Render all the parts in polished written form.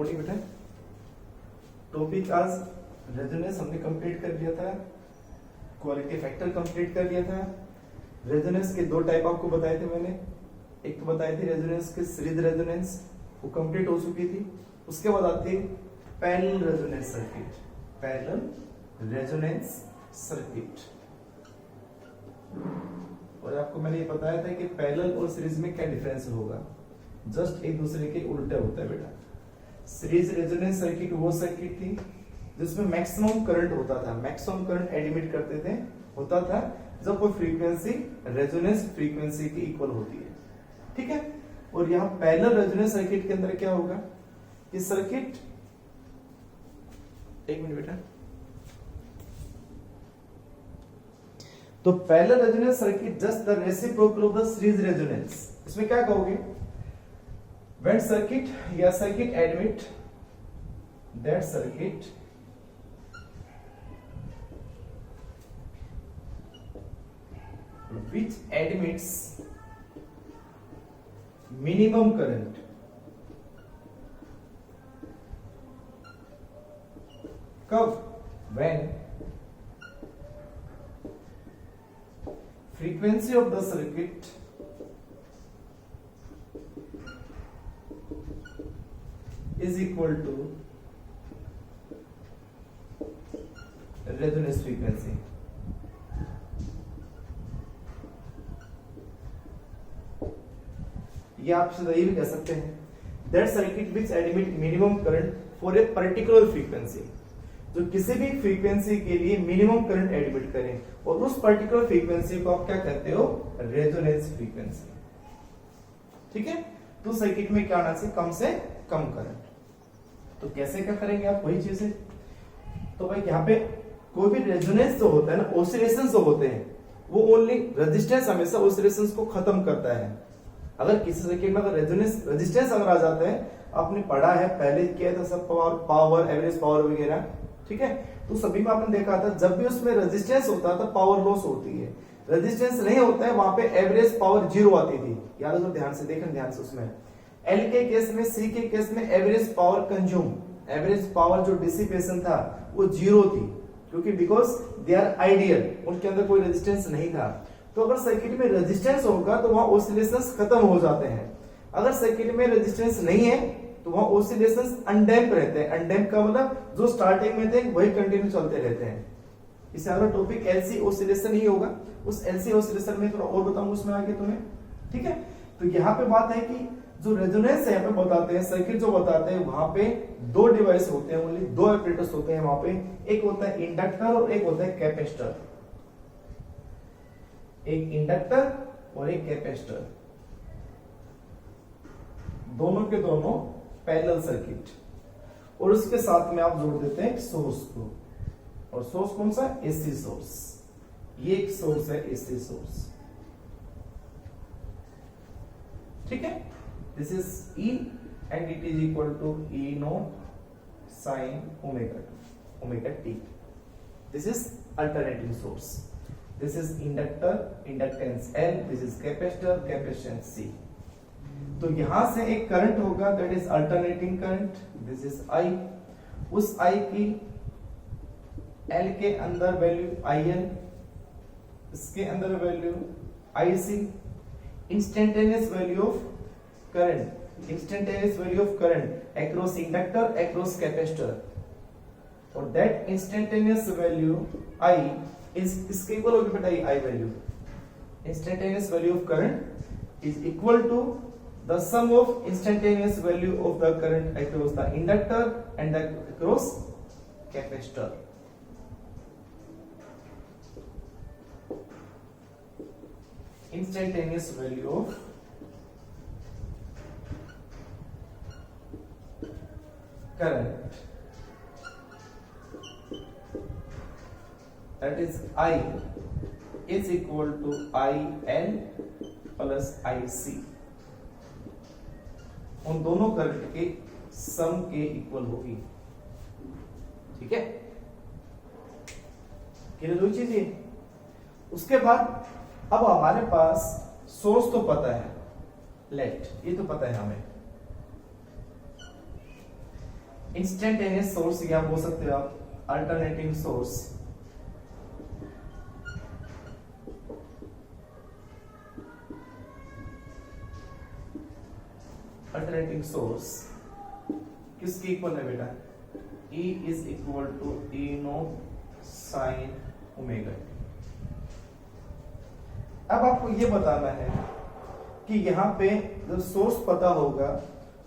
Morning बेटा। Topic आज resonance हमने कंप्लीट कर लिया था, क्वालिटी फैक्टर कंप्लीट कर लिया था। रेजोनेंस के दो टाइप आपको बताए थे मैंने। एक तो बताई थी रेजोनेंस की सीरीज रेजोनेंस, वो कंप्लीट हो चुकी थी। उसके बाद आती है parallel resonance circuit. Parallel resonance circuit, और आपको मैंने ये बताया था कि पैरेलल और सीरीज में क्या डिफरेंस होगा, जस्ट एक दूसरे के उल्टे होता है बेटा। सीरीज रेजोनेंस सर्किट वो सर्किट थी जिसमें मैक्सिमम करंट होता था, मैक्सिमम करंट एडमिट करते थे होता था जब कोई फ्रीक्वेंसी रेजोनेंस फ्रीक्वेंसी की इक्वल होती है, ठीक है। और यहाँ पैरेलल रेजोनेंस सर्किट के अंदर क्या होगा कि सर्किट, एक मिनट बेटा, तो parallel resonance circuit just the reciprocal of the series resonance. इसमें क्या कहोगे, when circuit या circuit admit that circuit which admits minimum current कब, when frequency of the circuit is equal to resonance frequency। ये आप ये भी कह सकते हैं that circuit which admit minimum current for a particular frequency, जो किसी भी फ्रीक्वेंसी के लिए मिनिमम करंट एडमिट करें, और उस पर्टिकुलर फ्रीक्वेंसी को आप क्या कहते हो, रेजोनेंस फ्रीक्वेंसी, ठीक है। तो सर्किट में क्या आना चाहिए, कम से कम करंट। तो कैसे क्या करेंगे आप, वही चीज है। तो भाई यहाँ पे कोई भी रेजोनेंस जो होता है ना, ऑसिलेशंस जो होते हैं, वो ओनली रेजिस्टेंस हमेशा ऑसिलेशंस को खत्म करता है। अगर किसी सर्किट में अगर रेजिस्टेंस अगर आ जाता है, आपने पढ़ा है पहले किया था सब, पावर एवरेज पावर वगैरह, ठीक है। तो सभी में आपने देखा था जब भी उसमें रेजिस्टेंस होता था पावर लॉस होती है, रेजिस्टेंस नहीं होता है वहां पे एवरेज पावर जीरो आती थी। याद हो, ध्यान से देखें, ध्यान से। उसमें एल के केस में, सी के केस में average power consume, average power जो डिसिपेशन था वो जीरो थी, क्योंकि बिकॉज दे आर आइडियल, उनके अंदर कोई रेजिस्टेंस नहीं था। तो अगर सर्किट में रेजिस्टेंस होगा तो वहां ऑसिलेशंस खत्म हो जाते हैं। अगर सर्किट में रेजिस्टेंस नहीं है तो वहां ऑसिलेशंस अनडैम्प रहते हैं। अनडैम्प का मतलब जो स्टार्टिंग में थे वही कंटिन्यू चलते रहते हैं। इससे अगला टॉपिक एलसी ऑसिलेशन ही होगा, उस एलसी ऑसिलेशन में थोड़ा और बताऊंगा उसमें आगे तुम्हें, ठीक है। तो यहाँ पे बात है कि जो रेजोनेंस है यहाँ पे बताते हैं, सर्किट जो बताते हैं, वहां पे दो डिवाइस होते हैं, ओनली दो ऑपरेटर्स होते हैं वहां पे। एक होता है इंडक्टर और एक होता है कैपेसिटर। एक इंडक्टर और एक कैपेसिटर, दोनों के दोनों पैरेलल सर्किट, और उसके साथ में आप जोड़ देते हैं सोर्स को, और सोर्स कौन सा, एसी सोर्स। ये एक सोर्स है, एसी सोर्स, ठीक है। This is E and it is equal to E naught sin omega t। This is alternating source। This is inductor, inductance L। This is capacitor, capacitance C। तो यहां से एक current होगा, that is alternating current। This is I। उस I की L के अंदर value IL, इसके अंदर value IC। Instantaneous value of current, instantaneous value of current across inductor, across capacitor, और that instantaneous value I is इसके equal होगी बेटा, I value, instantaneous value of current is equal to the sum of instantaneous value of the current across the inductor and the across capacitor। Instantaneous value of current, that is I is equal to IL plus IC। उन दोनों current के सम के equal होगी, ठीक है। ये दो चीजें। उसके बाद अब हमारे पास सोर्स तो पता है, लेट, ये तो पता है हमें। इंस्टेंटेनियस सोर्स या बोल सकते हो आप अल्टरनेटिंग सोर्स। अल्टरनेटिंग सोर्स किसके इक्वल है बेटा? E is equal to E naught sine omega. अब आपको ये बताना है कि यहाँ पे जब सोर्स पता होगा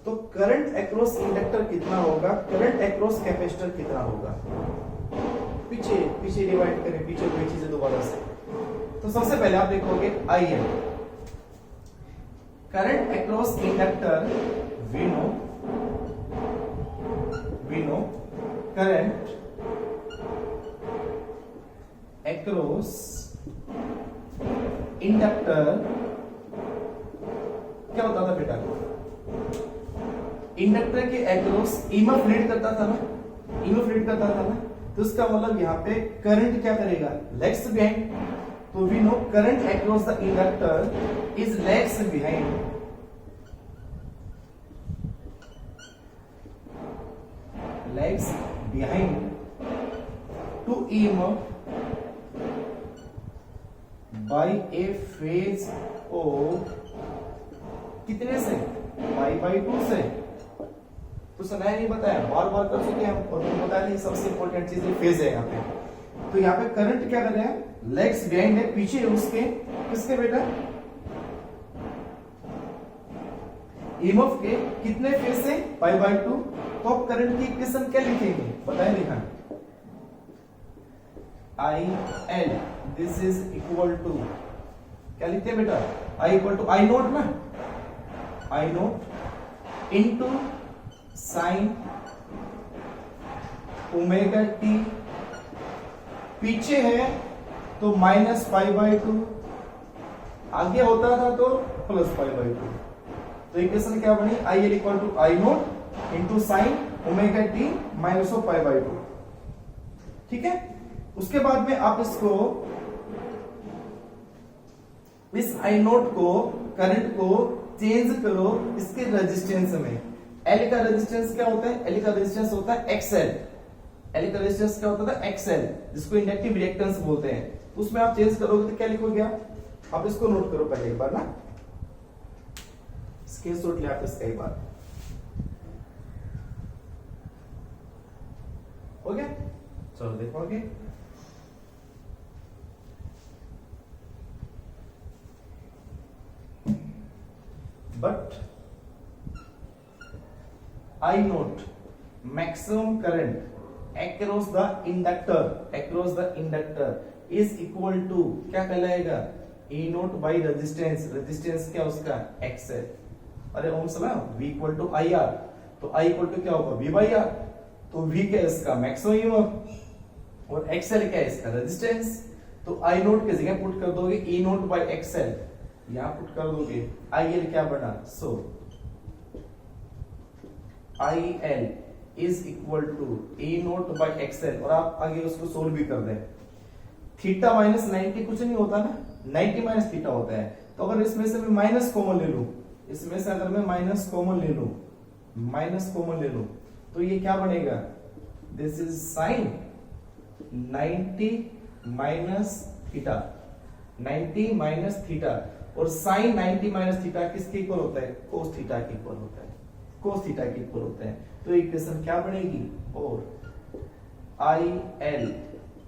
तो करंट अक्रॉस इंडक्टर कितना होगा, करंट अक्रॉस कैपेसिटर कितना होगा। पीछे पीछे डिवाइड करें, पीछे कोई चीजें दोबारा से। तो सबसे पहले आप देखोगे IL, current across inductor we know current across inductor क्या होता था बेटा? इंडक्टर के अक्रॉस ईएमएफ लीड करता था ना, ईएमएफ लीड करता था ना, तो इसका मतलब यहाँ पे करंट क्या करेगा? Lags behind. तो we know current across the inductor is lags behind, lags behind to EMF by a phase of कितने से? पाई बाई 2 से। तो सुना नहीं बताया, बार बार कर चुके हैं और मैंने बताया नहीं, सबसे इंपॉर्टेंट चीज ये फेज है यहाँ पे। तो यहाँ पे करंट क्या कर रहे हैं? लेग्स बिहाइंड है, पीछे है उसके। किसके बेटा? ईएमएफ के कितने फेज से? पाई बाई 2। तो आप करंट की इक्वेशन क्या लिखेंगे? बताएं लिखा IL this is equal to क्या लिखते हैं बेटा? I equal to I naught ना, I naught into sine omega T. पीछे है तो माइनस पाई बाई 2, आगे होता था तो प्लस पाई बाई 2। तो इक्वेशन क्या बनी? IL equal to I naught into sine omega T minus of pi by 2। ठीक है। उसके बाद में आप इसको, इस आई नोट को, करंट को चेंज करो इसके रेजिस्टेंस में। L का रेजिस्टेंस क्या होता है? L का रेजिस्टेंस होता है XL। L का रेजिस्टेंस क्या होता था? XL, जिसको इंडक्टिव रिएक्टेंस बोलते हैं। उसमें आप चेंज करोगे तो क्या लिखोगे आप इसको नोट करो पहले एक बार ना, स्क्रीनशॉट ले आप इसका एक बार। हो गया? चलो देखोगे। But I note maximum current across the inductor is equal to क्या कहलाएगा? E naught by resistance. Resistance क्या उसका? XL। अरे ओम्स ना, V इक्वल टू IR। तो I इक्वल टू क्या होगा? V by R। तो V क्या है इसका? मैक्सिमम ईएमएफ, और XL क्या है इसका? रेजिस्टेंस। तो I नोट की जगह पुट कर दोगे E नोट बाई XL, यहां पुट कर दोगे। IL क्या बना? So IL is equal to E naught by XL, और आप आगे उसको सोल्व भी कर दें। थीटा माइनस 90 कुछ नहीं होता ना, 90 माइनस थीटा होता है। तो अगर इसमें से मैं माइनस कॉमन ले लूं, इसमें से अगर मैं माइनस कॉमन ले लूं, तो ये क्या बनेगा? This is sign 90 minus theta, 90 minus theta. और साइन 90 माइनस थीटा किसके इक्वल होता है? कोस थीटा के इक्वल होता है, कोस थीटा के इक्वल होता है। तो इक्वेशन क्या बनेगी? और IL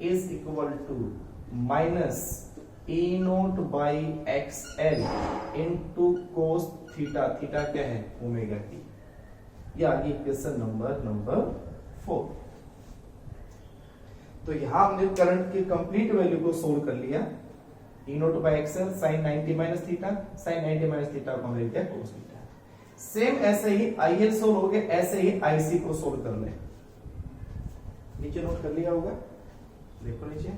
is equal to minus E naught by XL into cos theta. Theta क्या है? Omega T. ये आगे इक्वेशन नंबर 4। तो यहां हमने करंट की कंप्लीट वैल्यू को सोल्व कर लिया। E naught by XL sine 90 minus theta, sine 90 minus theta को हमने लिखा कोस थीटा। सेम ऐसे ही IL सोल्व हो गया, ऐसे ही IC को सोल्व कर ले। नीचे नोट कर लिया होगा, देखो नीचे।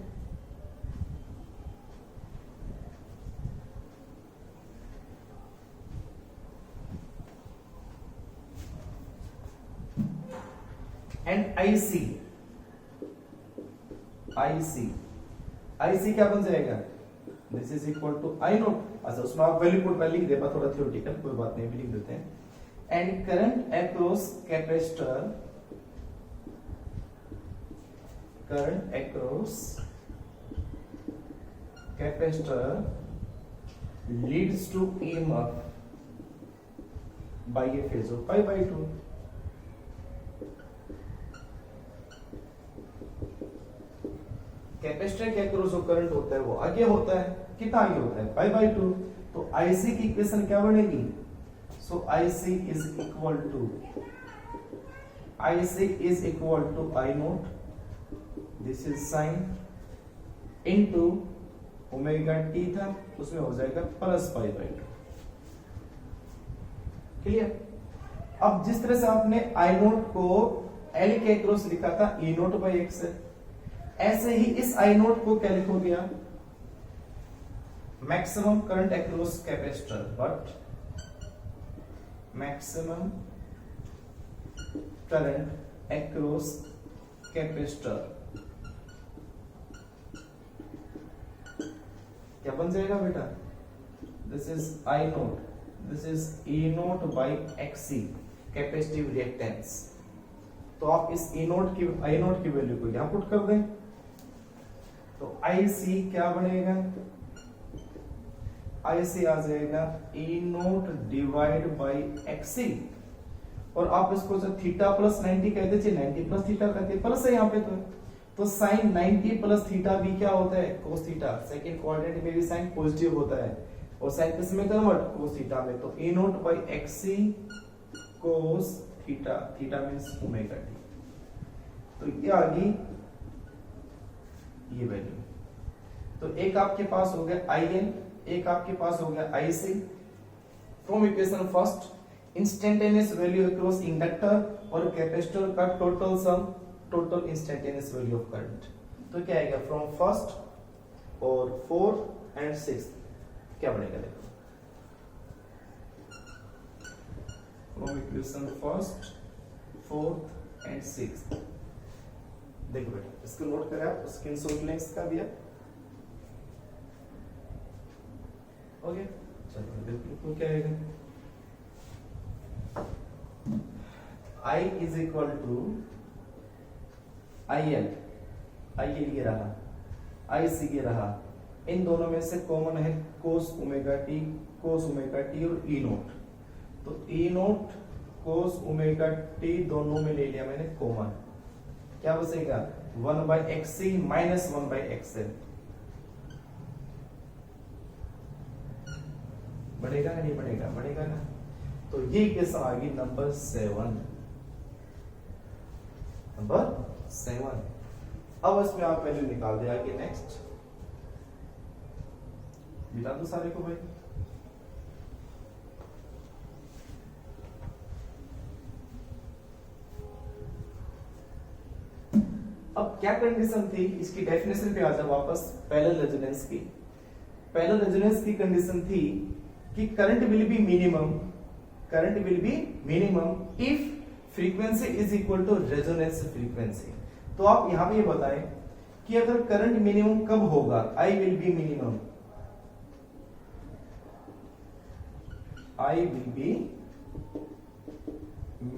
एंड IC क्या बन जाएगा? This is equal to I naught. अच्छा, उसमें आप वैल्यू पुट कर लिख दे, थोड़ा थ्योरेटिकल, कोई बात नहीं, भी लिख देते हैं। And current across capacitor current across capacitor leads to EMF by a phase of pi by 2. Capacitor के अक्रॉस जो करंट होता है वो आगे होता है, कितना आगे होता है, पाई बाई 2। तो IC की इक्वेशन क्या बनेगी, so IC is equal to I naught, this is sine into omega T था, उसमें हो जाएगा प्लस पाई बाई 2। क्लियर। अब जिस तरह से आपने I नोट को L के अक्रॉस लिखा था E नोट बाई एक्स, ऐसे ही इस I नोट को क्या लिखोगे आप, maximum current across capacitor, but maximum current across capacitor क्या बन जाएगा बेटा, this is I naught, this is E naught by XC capacitive reactance. तो आप इस I नोट की वैल्यू को यहां पुट कर दें, तो IC क्या बनेगा, IC आ जाएगा E note divide by XC, और आप इसको जो थीटा प्लस 90 कहते थे, 90 प्लस थीटा कहते, प्लस है यहाँ पे, तो साइन 90 प्लस थीटा भी क्या होता है, कोस थीटा। सेकंड क्वाड्रेंट में भी साइन पॉजिटिव होता है, और साइन किस में कन्वर्ट, कोस थीटा में। तो E naught by XC cos theta, theta means omega T. तो ये आ गई ये वैल्यू। तो एक आपके पास हो गया IN, एक आपके पास हो गया IC। From equation first, instantaneous value across inductor और कैपेसिटर का total sum, total instantaneous value of current. तो क्या आएगा, फ्रॉम फर्स्ट और 4 एंड 6 क्या बनेगा, देखो फ्रॉम इक्वेशन फर्स्ट 4 एंड 6। देखो बेटा, इसको नोट करें आप, स्क्रीनशॉट लें इसका भी आप। ओके, चलो बिल्कुल क्या आएगा, I is equal to IL, IL ये रहा, IC ये रहा, इन दोनों में से कॉमन है कोस ओमेगा टी और E नोट। तो E नोट कोस ओमेगा टी दोनों में ले लिया मैंने कॉमन, क्या बचेगा 1 by XC minus 1 by XL। बढ़ेगा ना, नहीं बढ़ेगा, बढ़ेगा ना। तो ये इक्वेशन आ गई नंबर 7, नंबर 7। अब इसमें आप वैल्यू निकाल दे आगे, नेक्स्ट मिला दो सारे को भाई। अब क्या कंडीशन थी, इसकी डेफिनेशन पे आ जाओ वापस। पैरेलल रेजोनेंस की, पैरेलल रेजोनेंस की कंडीशन थी कि current will be minimum if frequency is equal to resonance frequency. तो आप यहां पे ये बताएं कि अगर करंट मिनिमम कब होगा, I will be minimum, I will be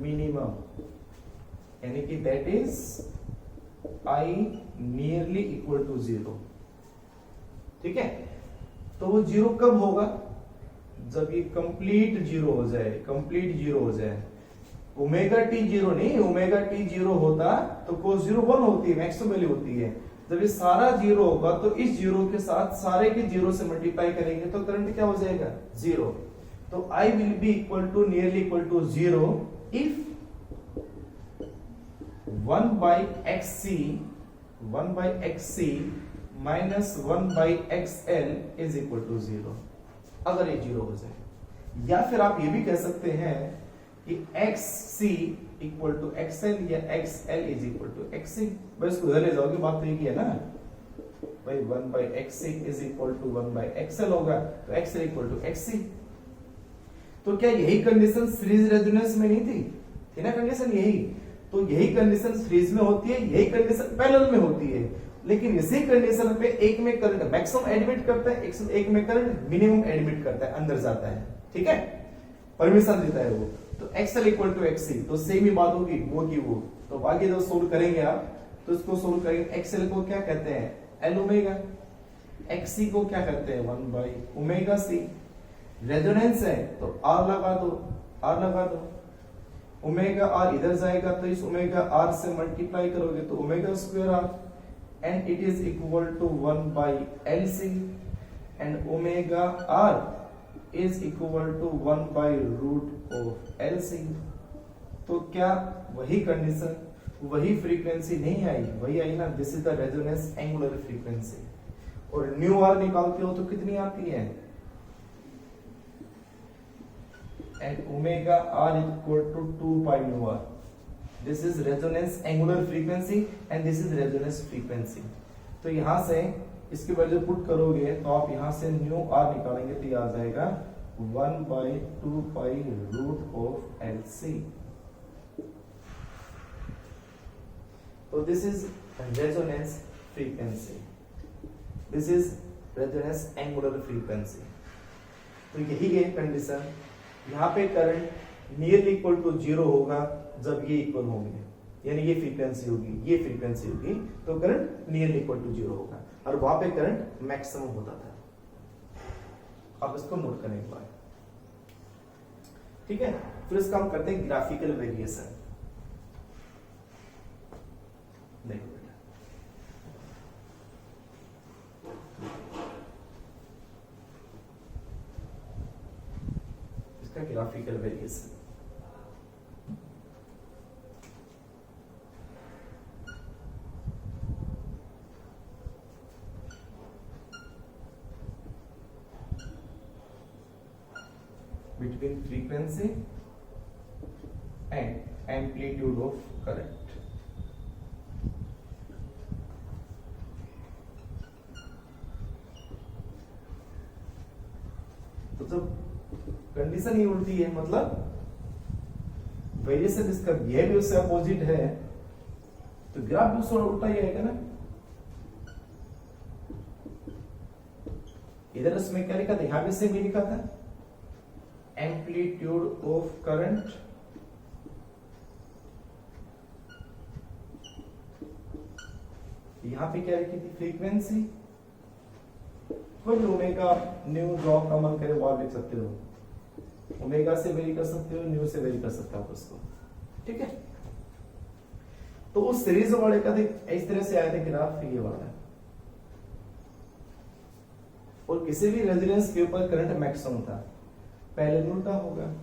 minimum, यानी कि that is I nearly equal to 0। ठीक है, तो वो 0 कब होगा, जब ये कंप्लीट जीरो हो जाए, ओमेगा टी जीरो नहीं, ओमेगा टी जीरो होता तो कोस 0 1 होती है, मैक्सिमम वैल्यू होती है। जब ये सारा जीरो होगा तो इस जीरो के साथ सारे के जीरो से मल्टीप्लाई करेंगे तो करंट क्या हो जाएगा, 0। तो I will be equal to nearly equal to 0 if 1 by XC minus 1 by XL is equal to 0, अगर ये 0 हो जाए। या फिर आप ये भी कह सकते हैं कि XC इक्वल टू XL या XL is equal to XC। बस इसको इधर ले जाओगे, बात तो एक ही है ना भाई, 1 by XC is equal to 1 by XL होगा, तो XL इक्वल टू XC। तो क्या यही कंडीशन सीरीज रेजोनेंस में नहीं थी ना कंडीशन यही? तो यही कंडीशन सीरीज में होती है, यही कंडीशन पैरेलल में होती है। लेकिन इसी कंडीशन पे एक में करंट मैक्सिमम एडमिट करता है, एक में करंट मिनिमम एडमिट करता है, अंदर जाता है। ठीक है, परमिशन देता है वो। तो XL इक्वल टू XC, तो सेम ही बात होगी वो की वो। तो आगे जो सोल्व करेंगे आप तो इसको सोल्व करेंगे। एक्सएल को क्या कहते हैं, एल ओमेगा। एक्ससी को क्या कहते हैं, 1 बाई ओमेगा सी। रेजोनेंस है तो आर लगा दो, आर लगा दो। ओमेगा आर इधर जाएगा तो इस ओमेगा आर से मल्टीप्लाई करोगे तो omega square R, and it is equal to 1 by L C, and omega R is equal to 1 by root of L C. तो क्या वही कंडीशन, वही फ्रीक्वेंसी नहीं आई, वही आई ना, this is the resonance angular frequency. और न्यू आर निकालते हो तो कितनी आती है, and omega r is equal to 2 pi nu r. This is resonance angular frequency and this is resonance frequency. तो यहां से इसकी वैल्यू पुट करोगे तो आप यहां से न्यू आर निकालेंगे तो ये आ जाएगा 1 by 2 pi root of LC. तो this is resonance frequency. This is resonance angular frequency. तो यही है कंडीशन। यहाँ पे करंट नियरली इक्वल टू 0 होगा जब ये इक्वल होंगे, यानी ये फ्रीक्वेंसी होगी, ये फ्रीक्वेंसी होगी, तो करंट नियरली इक्वल टू 0 होगा, और वहां पे करंट मैक्सिमम होता था। आप इसको नोट करें एक बार, ठीक है। फिर इसका हम करते हैं ग्राफिकल वेरिएशन। देखो graphical variation. between frequency and amplitude of current। तो जब कंडीशन ही उल्टी है, मतलब वेरिएशन इसका बिहेवियर उससे अपोजिट है, तो ग्राफ भी उसका उल्टा ही आएगा ना। इधर उसमें क्या लिखा था, यहां भी सेम ही लिखा था, एम्पलीट्यूड ऑफ करंट यहां पे क्या लिखी थी, फ्रीक्वेंसी। कोई ओमेगा न्यू जो का मन करे वो आप लिख सकते हो, ओमेगा से वेरी कर सकते हो, न्यू से वेरी कर सकते हो आप उसको, ठीक है। तो उस सीरीज वाले का इस तरह से आया था ग्राफ, ये वाला। और किसी भी रेजिडेंस के ऊपर करंट मैक्सिमम था, पहले उल्टा होगा।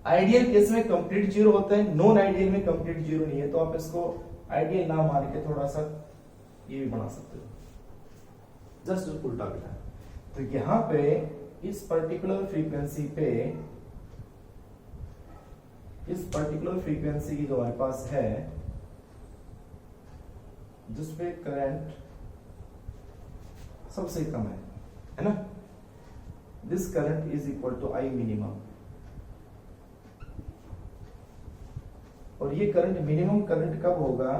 आइडियल केस में कंप्लीट जीरो होता है, नॉन आइडियल में कंप्लीट जीरो नहीं है, तो आप इसको आइडियल ना मान के थोड़ा सा ये भी बना सकते हो, जस्ट उल्टा बेटा। तो यहां पे इस पर्टिकुलर फ्रीक्वेंसी पे, इस पर्टिकुलर फ्रीक्वेंसी की जो हमारे पास है, जिसपे करंट सबसे कम है ना, this current is equal to I minimum. और ये करंट मिनिमम करंट कब होगा,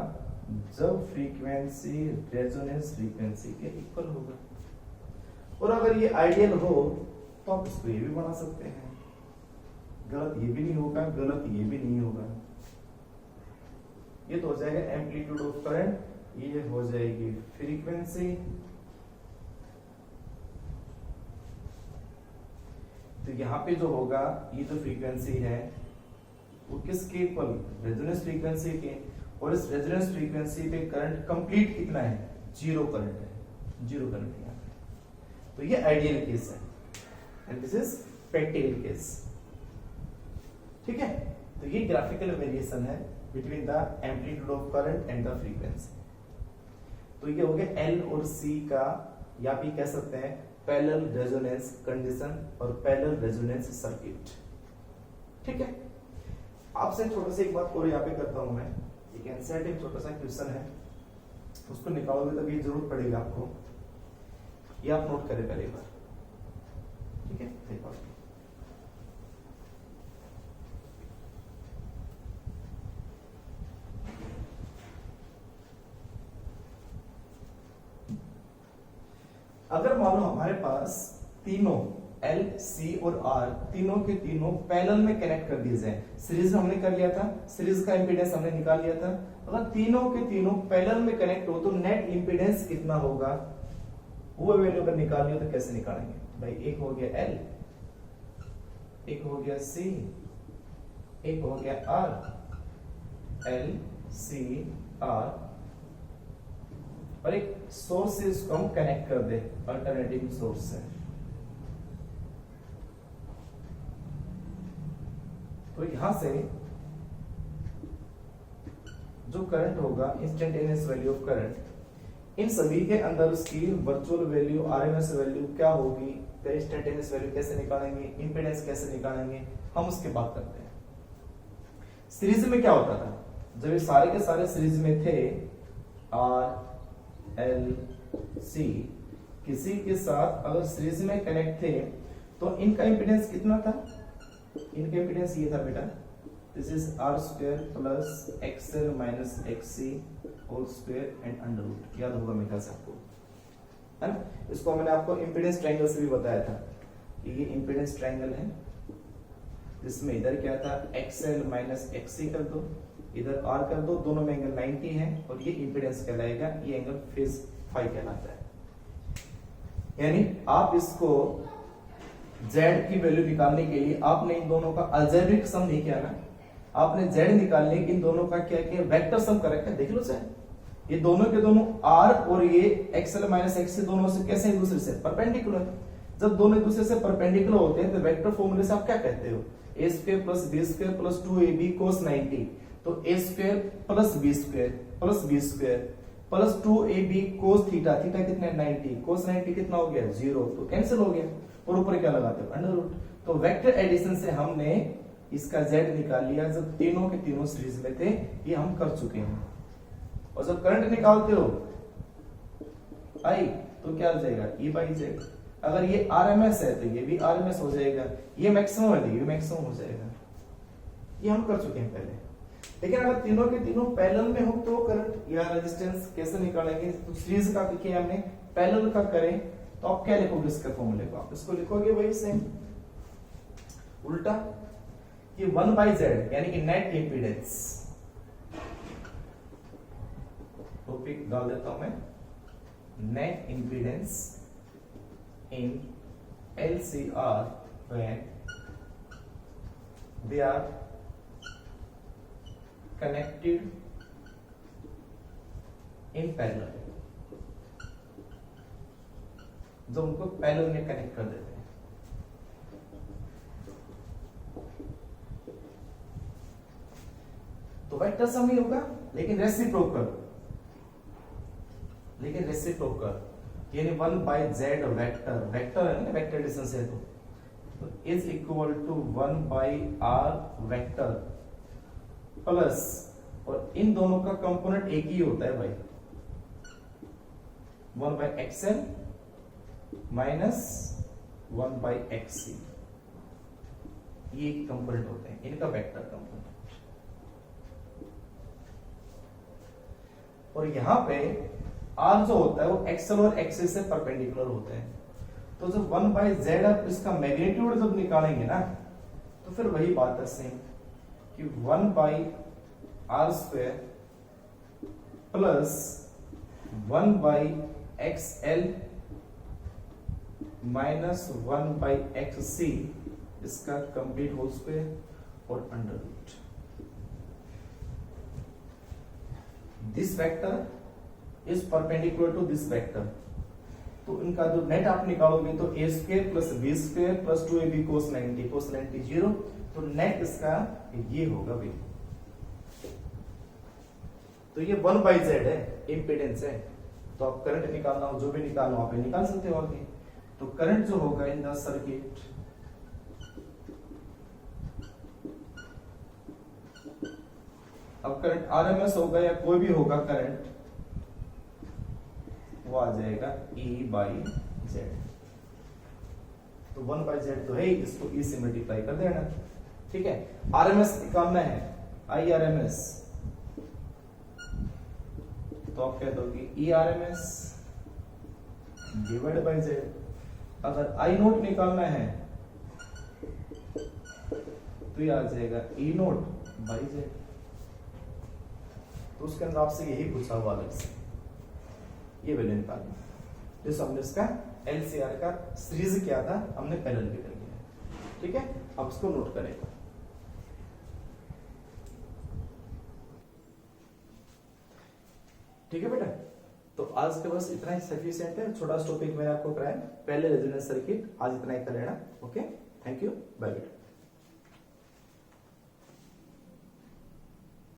जब फ्रीक्वेंसी रेजोनेंस फ्रीक्वेंसी के इक्वल होगा। और अगर ये आइडियल हो तो आप इसको ये भी बना सकते हैं, गलत ये भी नहीं होगा, गलत ये भी नहीं होगा। ये तो हो जाएगा एम्पलीट्यूड ऑफ करंट, ये हो जाएगी फ्रीक्वेंसी। तो यहां पे जो होगा, ये जो फ्रीक्वेंसी है वो किसके इक्वल, रेजोनेंस फ्रीक्वेंसी के। और इस रेजोनेंस फ्रीक्वेंसी पे करंट कंप्लीट कितना है, जीरो करंट है, जीरो करंट है। तो ये आइडियल केस है and this is practical case, ठीक है। तो ये ग्राफिकल वेरिएशन है between the amplitude of current and the frequency. तो ये हो गया एल और सी का, या भी कह सकते हैं पैरेलल रेजोनेंस कंडीशन और पैरेलल रेजोनेंस सर्किट, ठीक है। आपसे छोटा सा एक बात और यहाँ पे करता हूं मैं, एक एनसीईआरटी एक छोटा सा क्वेश्चन है, उसको निकालोगे तब ये जरूरत पड़ेगी आपको, ये आप नोट करें पहले एक बार, ठीक है। देखो अगर मान लो हमारे पास तीनों एल, सी और आर तीनों के तीनों पैरेलल में कनेक्ट कर दिए जाए। सीरीज में हमने कर लिया था, सीरीज का इंपीडेंस हमने निकाल लिया था। अगर तीनों के तीनों पैरेलल में कनेक्ट हो तो नेट इंपीडेंस कितना होगा, वो वैल्यू अगर निकालनी हो तो कैसे निकालेंगे भाई? एक हो गया एल, एक हो गया सी, एक हो गया आर। एल सी आर और एक सोर्स से इसको हम कनेक्ट कर दे अल्टरनेटिंग सोर्स से। तो यहां से जो करंट होगा, इंस्टेंटेनियस वैल्यू ऑफ करंट, इन सभी के अंदर उसकी वर्चुअल वैल्यू, आरएमएस वैल्यू क्या होगी, फिर इंस्टेंटेनियस वैल्यू कैसे निकालेंगे, इंपीडेंस कैसे निकालेंगे, हम उसकी बात करते हैं। सीरीज में क्या होता था, जब ये सारे के सारे सीरीज में थे, आर एल सी, किसी के साथ अगर सीरीज में कनेक्ट थे तो इनका इंपीडेंस कितना था? इनका इंपीडेंस ये था बेटा, this is R square plus XL minus XC whole square and under root. याद होगा मेरे ख्याल से आपको, है ना? इसको मैंने आपको इंपीडेंस ट्रायंगल से भी बताया था कि ये इंपीडेंस ट्रायंगल है, जिसमें इधर क्या था, एक्सएल माइनस एक्ससी कर दो, इधर आर कर दो, दोनों में एंगल 90 है और ये इंपीडेंस कहलाएगा, ये एंगल फेज फाई कहलाता है। यानी आप इसको Z की वैल्यू निकालने के लिए आपने इन दोनों का अलजेब्रिक सम नहीं किया ना, आपने Z निकालने के इन दोनों का क्या किया, वेक्टर सम कर रखा है। देख लो सर, ये दोनों के दोनों R और ये एक्सएल माइनस एक्ससी दोनों से कैसे एक दूसरे से परपेंडिकुलर। जब दोनों एक दूसरे से परपेंडिकुलर होते हैं तो वेक्टर फॉर्मूले से आप क्या कहते हो, a square plus b square plus 2ab cos 90। तो a square plus b square plus b square plus 2ab cos theta, theta कितना है 90, cos 90 कितना हो गया 0, तो कैंसिल हो गया और ऊपर क्या लगाते हो अंडर रूट। तो वेक्टर एडिशन से हमने इसका z निकाल लिया, जब तीनों के तीनों सीरीज में थे, ये हम कर चुके हैं। और जब करंट निकालते हो आई तो क्या हो जाएगा, E बाई Z। अगर ये RMS है तो ये भी RMS हो जाएगा, ये मैक्सिमम है तो ये भी मैक्सिमम हो जाएगा। ये हम कर चुके हैं पहले। लेकिन अगर तीनों के तीनों पैरेलल में हो तो करंट या रेजिस्टेंस कैसे निकालेंगे? तो सीरीज का देखिए हमने, पैरेलल का करें तो आप क्या लिखोगे इसके फॉर्मूले को? आप इसको लिखोगे वही सेम उल्टा कि 1/Z यानी कि नेट इंपीडेंस। टॉपिक डाल देता हूं मैं, net impedance in LCR when they are connected in parallel, जो उनको पैरेलल में कनेक्ट कर देते हैं। तो वेक्टर सम ही होगा, लेकिन रेसिप्रोकल, यानी 1/Z वेक्टर, वेक्टर है ना, वेक्टर डिस्टेंस है तो is equal to 1/R vector plus, और इन दोनों का कंपोनेंट एक ही होता है भाई, 1/XL माइनस 1/XC, ये कंपोनेंट होते हैं इनका वेक्टर कंपोनेंट। और यहां पे R जो होता है वो एक्सल और एक्सिस से परपेंडिकुलर होते हैं। तो जब 1/Z आप इसका मैग्नीट्यूड जब निकालेंगे ना, तो फिर वही बात है सेम कि 1/R² plus 1/XL minus 1/XC, इसका कंप्लीट होल स्क्वायर और under root. This vector is perpendicular to this vector, तो इनका जो नेट आप निकालोगे तो a square plus b square plus 2ab cos 90, cos 90 0, तो नेट इसका ये होगा भाई। तो ये 1/Z है, इंपीडेंस है, तो आप करंट निकालना हो, जो भी निकालना हो आप निकाल सकते हो आगे। तो करंट जो होगा इन द सर्किट, अब करंट RMS होगा या कोई भी होगा करंट, वो आ जाएगा E/Z। तो 1/Z तो है, इसको E से मल्टीप्लाई कर देना, ठीक है। RMS निकालना है, IRMS, तो आप कह दोगे ERMS डिवाइड बाय Z। अगर I नोट निकालना है तो ये आ जाएगा ई नोट बाई जेड। तो उसके अंदर आपसे यही पूछा हुआ अलग से, ये वैल्यू निकालनी, जैसे हमने इसका एलसीआर का सीरीज क्या था हमने पैरेलल भी कर लिया। ठीक है, अब इसको नोट करेगा। ठीक है बेटा, तो आज का बस इतना ही सफिशिएंट है। छोटा सा टॉपिक मैंने आपको कराया, पहले रेजोनेंस सर्किट, आज इतना ही कर लेना। ओके, थैंक यू, बाय बेटा।